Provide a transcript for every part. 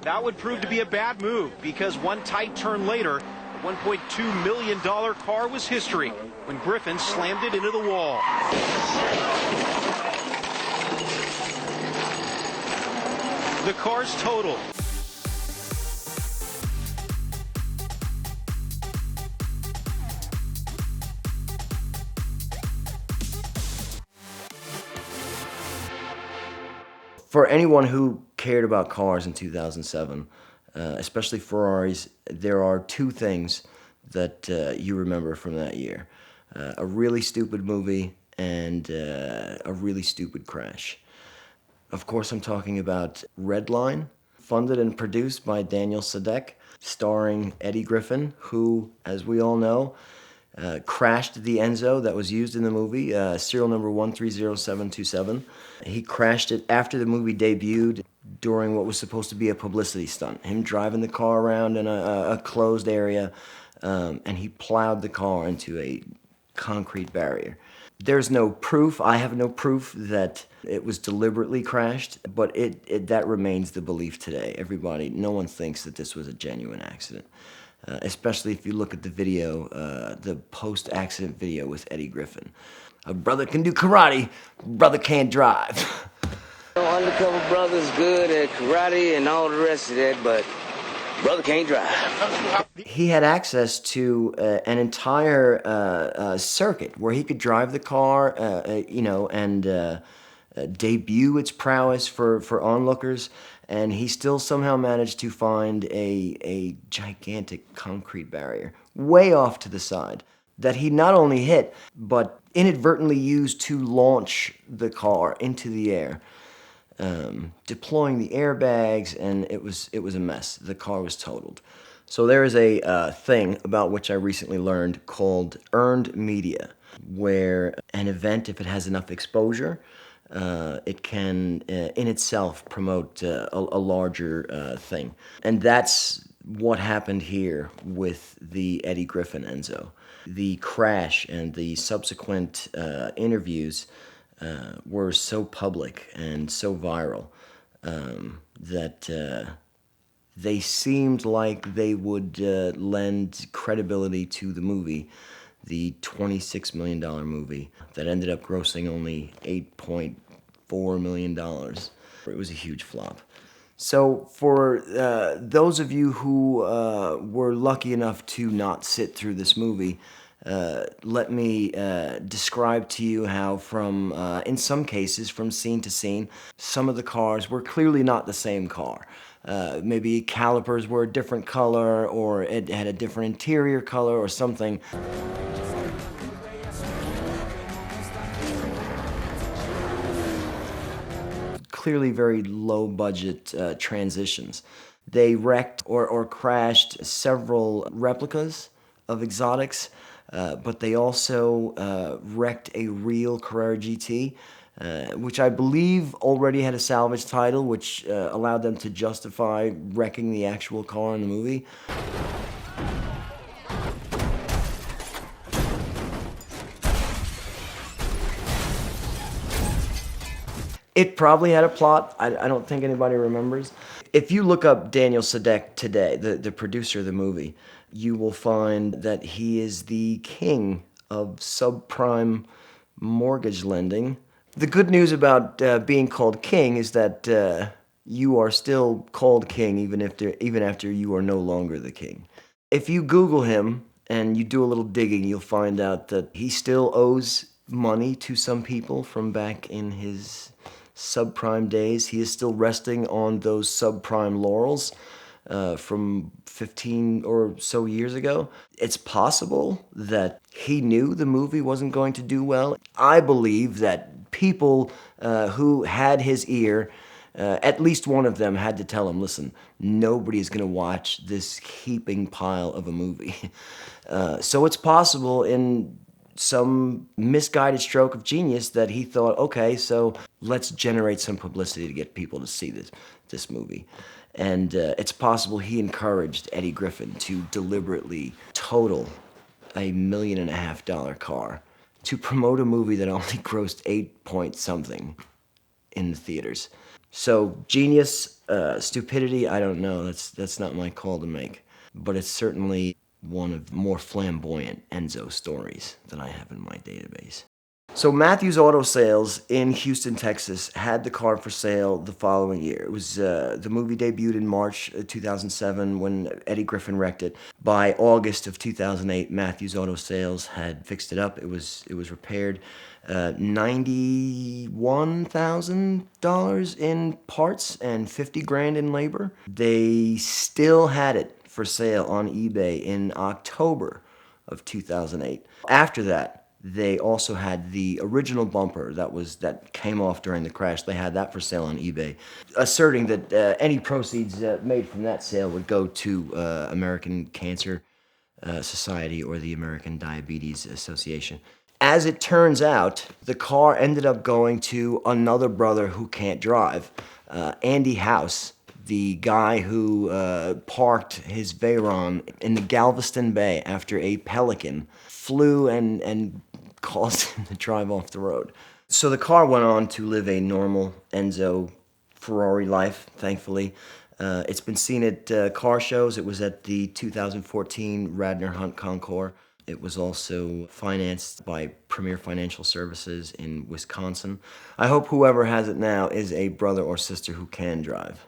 That would prove to be a bad move because one tight turn later, the $1.2 million car was history when Griffin slammed it into the wall. The car's totaled. For anyone who cared about cars in 2007, especially Ferraris, there are two things that you remember from that year. A really stupid movie and a really stupid crash. Of course, I'm talking about Redline, funded and produced by Daniel Sadek, starring Eddie Griffin, who, as we all know, crashed the Enzo that was used in the movie, serial number 130727. He crashed it after the movie debuted during what was supposed to be a publicity stunt. Him driving the car around in a closed area, and he plowed the car into a concrete barrier. There's no proof, I have no proof that it was deliberately crashed, but that remains the belief today. No one thinks that this was a genuine accident. Especially if you look at the video, the post-accident video with Eddie Griffin. A brother can do karate, brother can't drive. Undercover brother's good at karate and all the rest of that, but brother can't drive. He had access to an entire circuit where he could drive the car, and debut its prowess for onlookers. And he still somehow managed to find a gigantic concrete barrier way off to the side that he not only hit, but inadvertently used to launch the car into the air, deploying the airbags, and it was a mess. The car was totaled. So there is a thing about which I recently learned called earned media, where an event, if it has enough exposure, it can, in itself, promote a larger thing. And that's what happened here with the Eddie Griffin Enzo. The crash and the subsequent interviews were so public and so viral that they seemed like they would lend credibility to the movie, the $26 million movie that ended up grossing only $8.4 million. It was a huge flop. So for those of you who were lucky enough to not sit through this movie, let me describe to you how in some cases, from scene to scene, some of the cars were clearly not the same car. Maybe calipers were a different color, or it had a different interior color or something. Clearly very low-budget transitions. They wrecked or crashed several replicas of exotics, but they also wrecked a real Carrera GT, which I believe already had a salvage title, which allowed them to justify wrecking the actual car in the movie. It probably had a plot. I don't think anybody remembers. If you look up Daniel Sadek today, the producer of the movie, you will find that he is the king of subprime mortgage lending. The good news about being called king is that you are still called king even after you are no longer the king. If you Google him and you do a little digging, you'll find out that he still owes money to some people from back in his subprime days. He is still resting on those subprime laurels from 15 or so years ago. It's possible that he knew the movie wasn't going to do well. I believe that people who had his ear, at least one of them had to tell him, listen, nobody's going to watch this heaping pile of a movie. So it's possible in some misguided stroke of genius that he thought, okay, so let's generate some publicity to get people to see this movie. And it's possible he encouraged Eddie Griffin to deliberately total a $1.5 million car to promote a movie that only grossed 8 point something in the theaters. So genius Stupidity, I don't know. That's not my call to make. But it's certainly one of more flamboyant Enzo stories that I have in my database. So Matthews Auto Sales in Houston, Texas, had the car for sale the following year. It was the movie debuted in March 2007 when Eddie Griffin wrecked it. By August of 2008, Matthews Auto Sales had fixed it up. It was repaired. $91,000 in parts and $50,000 in labor. They still had it for sale on eBay in October of 2008. After that, they also had the original bumper that came off during the crash. They had that for sale on eBay, asserting that any proceeds made from that sale would go to American Cancer Society or the American Diabetes Association. As it turns out, the car ended up going to another brother who can't drive, Andy House, the guy who parked his Veyron in the Galveston Bay after a Pelican flew and caused him to drive off the road. So the car went on to live a normal Enzo Ferrari life, thankfully. It's been seen at car shows. It was at the 2014 Radnor Hunt Concours. It was also financed by Premier Financial Services in Wisconsin. I hope whoever has it now is a brother or sister who can drive.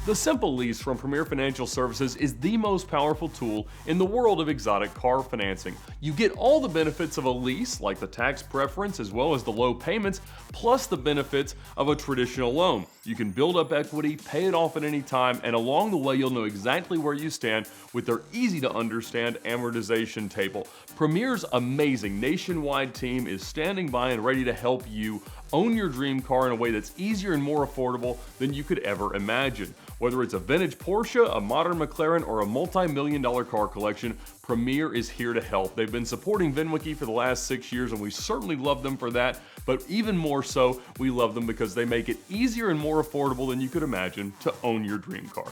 The Simple Lease from Premier Financial Services is the most powerful tool in the world of exotic car financing. You get all the benefits of a lease, like the tax preference as well as the low payments, plus the benefits of a traditional loan. You can build up equity, pay it off at any time, and along the way you'll know exactly where you stand with their easy-to-understand amortization table. Premier's amazing nationwide team is standing by and ready to help you own your dream car in a way that's easier and more affordable than you could ever imagine. Whether it's a vintage Porsche, a modern McLaren, or a multi-million-dollar car collection, Premier is here to help. They've been supporting VINwiki for the last 6 years, and we certainly love them for that, but even more so, we love them because they make it easier and more affordable than you could imagine to own your dream car.